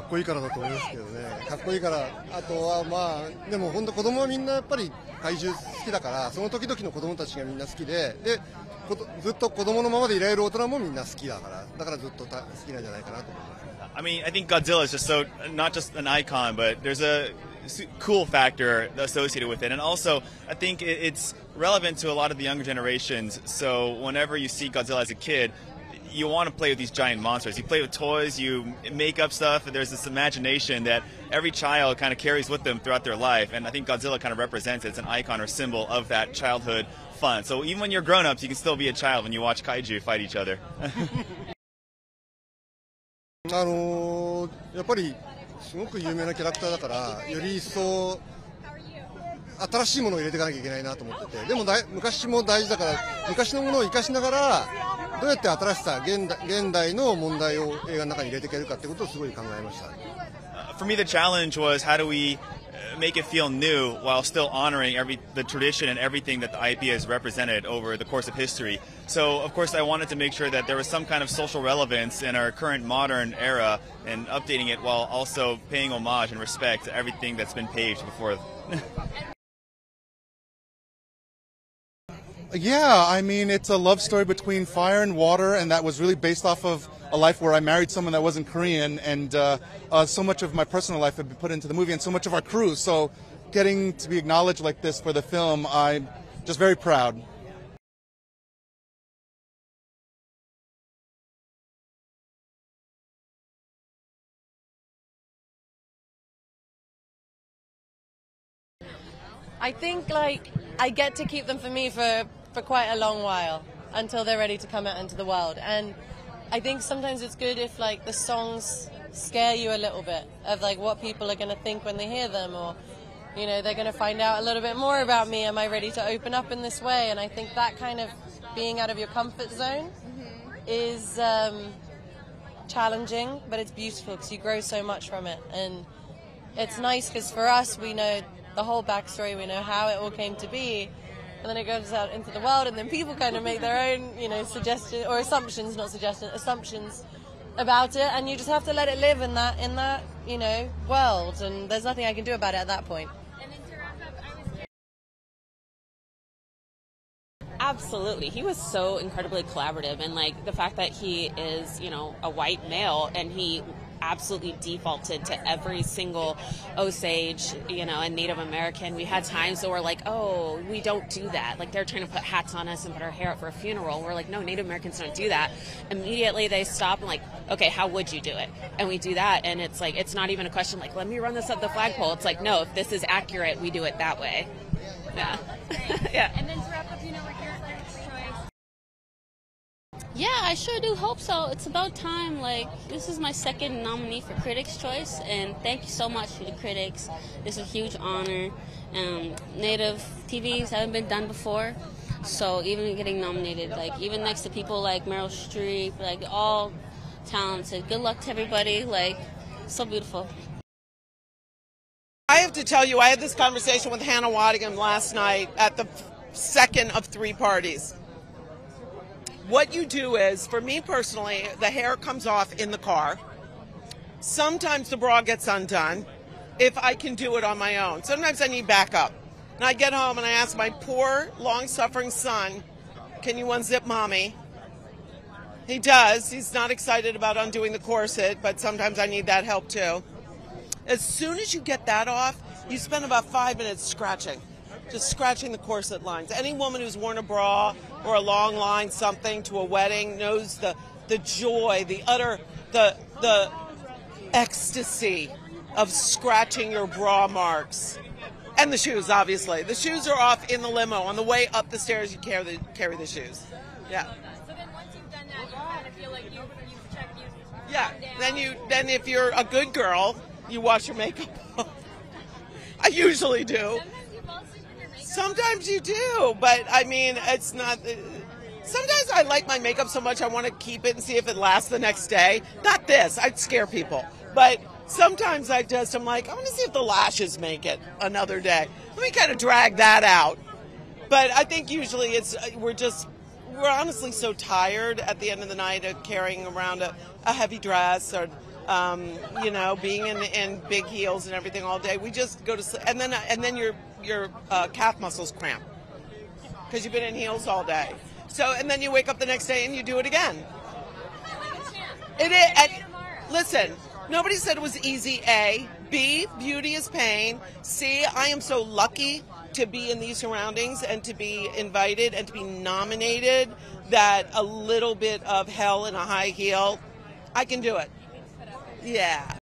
かっこいいからだと思いますけどね。かっこいいから、あとはまあでも本当子供はみんなやっぱり怪獣好きだから、その時々の子供たちがみんな好きで、ずっと子供のままでいられる大人もみんな好きだから、だからずっと好きなんじゃないかなと思います。I mean, I think Godzilla is just so not just an icon, but there's a cool factor associated with it, and also I think it's relevant to a lot of the younger generations. So whenever you see Godzilla as a kid, you want to play with these giant monsters. You play with toys, you make up stuff, and there's this imagination that every child kind of carries with them throughout their life, and I think Godzilla kind of represents it. It's an icon or symbol of that childhood fun. So even when you're grown-ups, you can still be a child when you watch kaiju fight each other. やっぱりすごく有名なキャラクターだから、より一層新しいものを入れていかなきゃいけないなと思ってて、でも昔も大事だから、昔のものを生かしながらどうやって新しさ、現代の問題を映画の中に入れていけるかってことをすごい考えました。For me, the challenge was how do we make it feel new while still honoring the tradition and everything that the IP has represented over the course of history. So, of course, I wanted to make sure that there was some kind of social relevance in our current modern era and updating it while also paying homage and respect to everything that's been paved before. Yeah, I mean, it's a love story between fire and water, and that was really based off of a life where I married someone that wasn't Korean, and so much of my personal life had been put into the movie, and so much of our crew. So getting to be acknowledged like this for the film, I'm just very proud. I think I get to keep them for me for quite a long while until they're ready to come out into the world. And I think sometimes it's good if the songs scare you a little bit of what people are going to think when they hear them, or they're going to find out a little bit more about me. Am I ready to open up in this way? And I think that kind of being out of your comfort zone is challenging, but it's beautiful because you grow so much from it. And it's nice because for us, we know the whole backstory, we know how it all came to be, and then it goes out into the world, and then people kind of make their own, suggestions or assumptions, not suggestions, assumptions about it, and you just have to let it live in that, world, and there's nothing I can do about it at that point. And then to wrap up, I was Absolutely. He was so incredibly collaborative, and the fact that he is, a white male, and he absolutely defaulted to every single Osage, and Native American. We had times that we're like, oh, we don't do that. They're trying to put hats on us and put our hair up for a funeral. We're like, no, Native Americans don't do that. Immediately they stop and okay, how would you do it? And we do that, and it's it's not even a question let me run this up the flagpole. It's no, if this is accurate, we do it that way. Yeah. Yeah. And then to wrap up, what your Critics' Choice? Yeah, I sure do hope so. It's about time. This is my second nominee for Critics' Choice, and thank you so much to the critics. It's a huge honor. Native TVs haven't been done before, so even getting nominated, even next to people like Meryl Streep, all talented. Good luck to everybody. So beautiful. I have to tell you, I had this conversation with Hannah Waddingham last night at the second of 3 parties. What you do is, for me personally, the hair comes off in the car. Sometimes the bra gets undone if I can do it on my own. Sometimes I need backup. And I get home and I ask my poor, long-suffering son, can you unzip mommy? He does. He's not excited about undoing the corset, but sometimes I need that help too. As soon as you get that off, you spend about 5 minutes scratching. Just scratching the corset lines. Any woman who's worn a bra or a long line something to a wedding knows the joy, the utter, the ecstasy of scratching your bra marks. And the shoes, obviously. The shoes are off in the limo. On the way up the stairs, you carry the shoes. Yeah. So then once you've done that, you kind of feel like you've checked, yeah. Then if you're a good girl, you wash your makeup off. I usually do. Sometimes you do, but I mean, it's not. Sometimes I like my makeup so much I want to keep it and see if it lasts the next day. Not this, I'd scare people. But sometimes I'm like, I want to see if the lashes make it another day. Let me kind of drag that out. But I think usually we're honestly so tired at the end of the night of carrying around a heavy dress or You know, being in big heels and everything all day. We just go to sleep, and then your calf muscles cramp because you've been in heels all day. So, and then you wake up the next day and you do it again. It is. And listen, nobody said it was easy. A. B. Beauty is pain. C. I am so lucky to be in these surroundings and to be invited and to be nominated that a little bit of hell in a high heel, I can do it. Yeah.